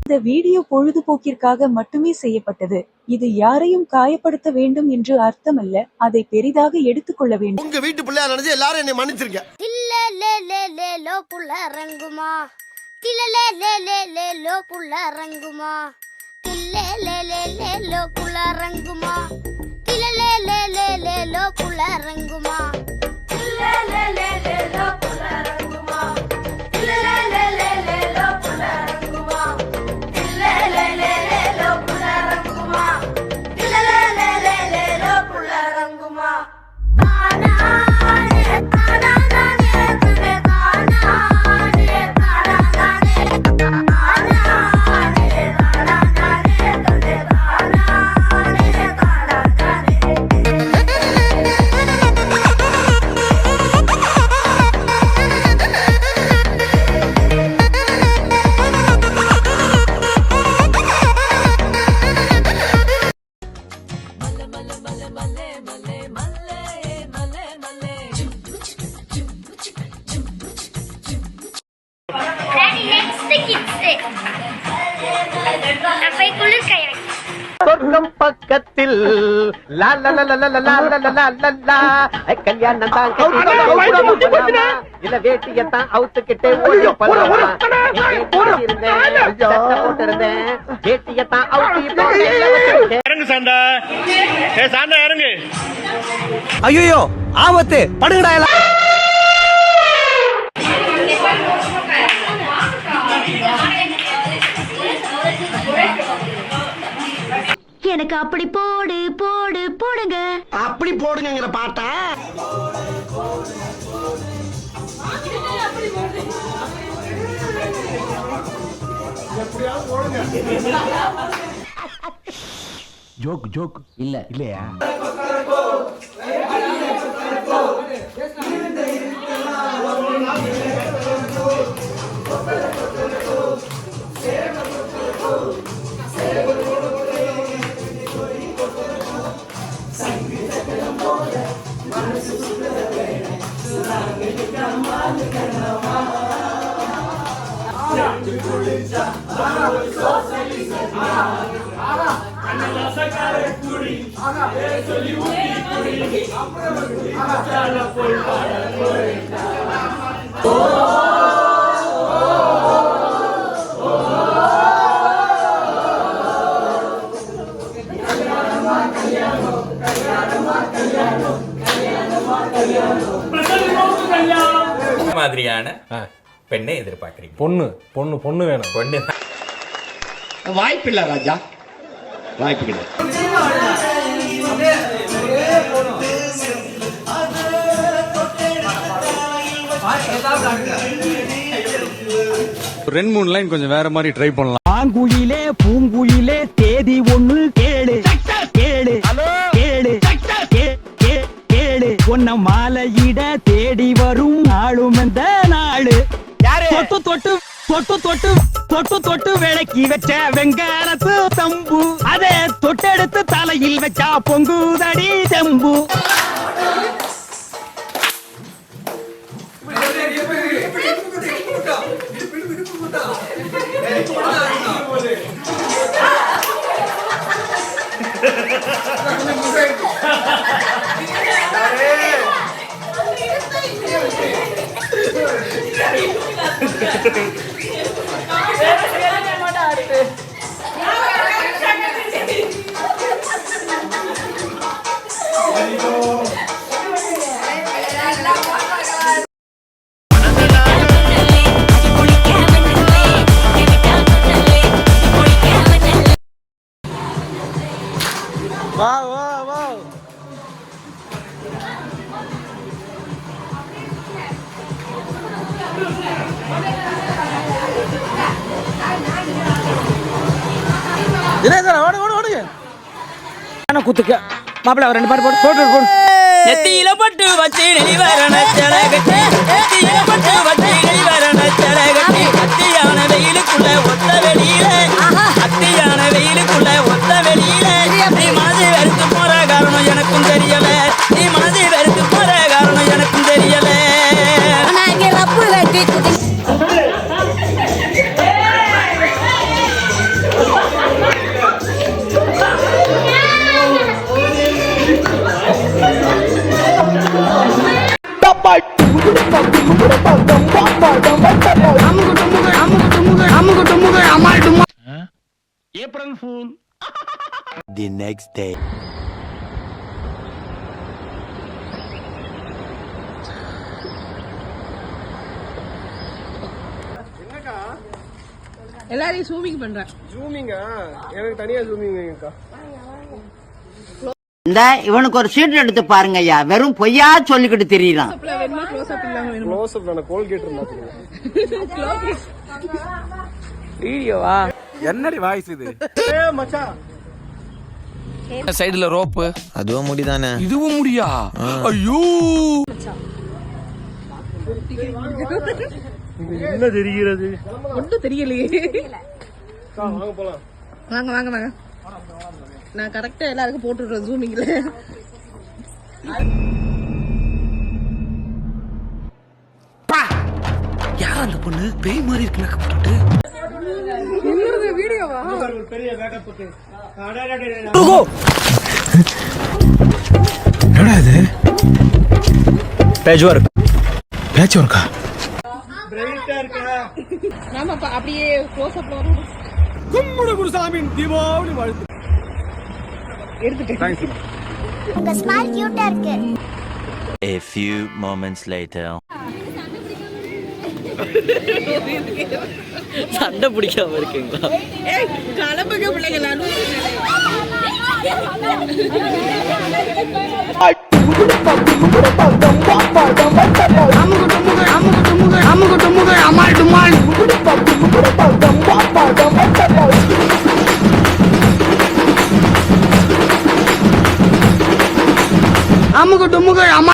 இந்த வீடியோ பொழுதுபோக்கிற்காக மட்டுமே செய்யப்பட்டது. இது யாரையும் காயப்படுத்த வேண்டும் என்று அர்த்தமல்ல. அதை பெரிதாக எடுத்துக்கொள்ள வேண்டும். உங்க வீட்டு பிள்ளையா நினைச்சு எல்லாரும் என்னை மன்னிச்சிருங்க. சொர்க்கம் பக்கத்தில் கல்யாணம் தான் இல்ல வேட்டியத்தான் அவுத்துக்கிட்டே போட்டிருந்தேன் வேட்டியத்தான் அவுத்து. ஐயோ ஆபத்து படுங்கடா. எனக்கு அப்படி போடு போடு போடுங்க. அப்படி போடுங்கிற பாட்டா ஜோக் ஜோக் இல்ல இல்லையா? மாதிரியான பெண்ணை எதிர்பார்க்கிறீங்க? பொண்ணு பொண்ணு பொண்ணு வேணும். பொண்ணு வாய்ப்பில்லை ராஜா, வாய்ப்பு கிடையாது. 2-3 லைன் கொஞ்சம் வேற மாதிரி ட்ரை பண்ணலாம். ஆங்குயிலே பூங்குயிலே தேதி ஒண்ணு கேளு கேளு கேளு கேளு உன்ன மாலையிட தேடி வரும் நாளும் இந்த நாளு. தொட்டு தொட்டு தொட்டு தொட்டு தொட்டு தொட்டு விளக்கி வச்ச வெங்காலத்து தம்பு அதே தொட்டெடுத்து தலையில் வச்சா பொங்குதடி தெம்பு. குத்துக்க மாப்பிள்ள 2 பாட்டு போட்டு போட்டு நெத்தியில பட்டு வச்சு நெளிவரண செலகட்டி நெத்தியில பட்டு வச்சு நெளிவரண செலகட்டி அத்தியான வெயிலுக்குள்ள ஒத்த வெளியில அத்தியான வெயிலுக்குள்ள ஒத்த வெளியில நீ மனதை வெறுத்து போற காரணம் எனக்கும் தெரியல. நீ மனதை வெறுத்து போற காரணம் எனக்கும் தெரியல. April fool. The next day. எல்லாரையும் ஜூமிங் பண்றேன். ஜூமிங்கா? எனக்கு தனியா ஜூமிங்கக்கா. இந்த இவனுக்கு ஒரு சீட் எடுத்து பாருங்க ஐயா, வெறும் பொய்யா சொல்லிக்கிட்டு தெரியலாம். வேணுமா க்ளோஸ் அப் இல்லாம வேணுமா? க்ளோஸ் அப் வேணா, கோல்கேட் இருந்தா போதும். வீடியோவா? என்னடி வாய்ஸ் இது? ஏய் மச்சான், சைடுல ரோப்பு. அதுவும் முடிதானே? இதுவும் முடியா? ஐயோ, என்ன தெரிகிறது? ஒன்றும் தெரியலையே. வாங்க போலாம். வாங்க வாங்க வாங்க. நான் கரெக்டா எல்லாருக்கும் போட்டுடுறேன் ஜூமிங்ல. யார் அந்த பொண்ணு? பேய் மாதிரி இருக்கு மேக்கப் போட்டுட்டு. என்னது வீடியோவா? ஒரு பெரிய மேக்கப் போட்டு. என்னடா இது? Patch work. பேட்ச் ஒர்க்கா? பிரைட்டா இருக்கா? ஆமாப்பா, அப்படியே க்ளோஸ் அப்ல வரும். கும்முடு குருசாமியின் தீபாவளி வாழ்த்து. எடுத்துட்டேன். உங்க ஸ்மைல் கியூட்டா இருக்கு. A few moments later. சண்டை பிடிக்காம இருக்கீங்களா? ஏய், கிளம்புங்க பிள்ளைங்களா. அமுகு டுமுகு அம்மா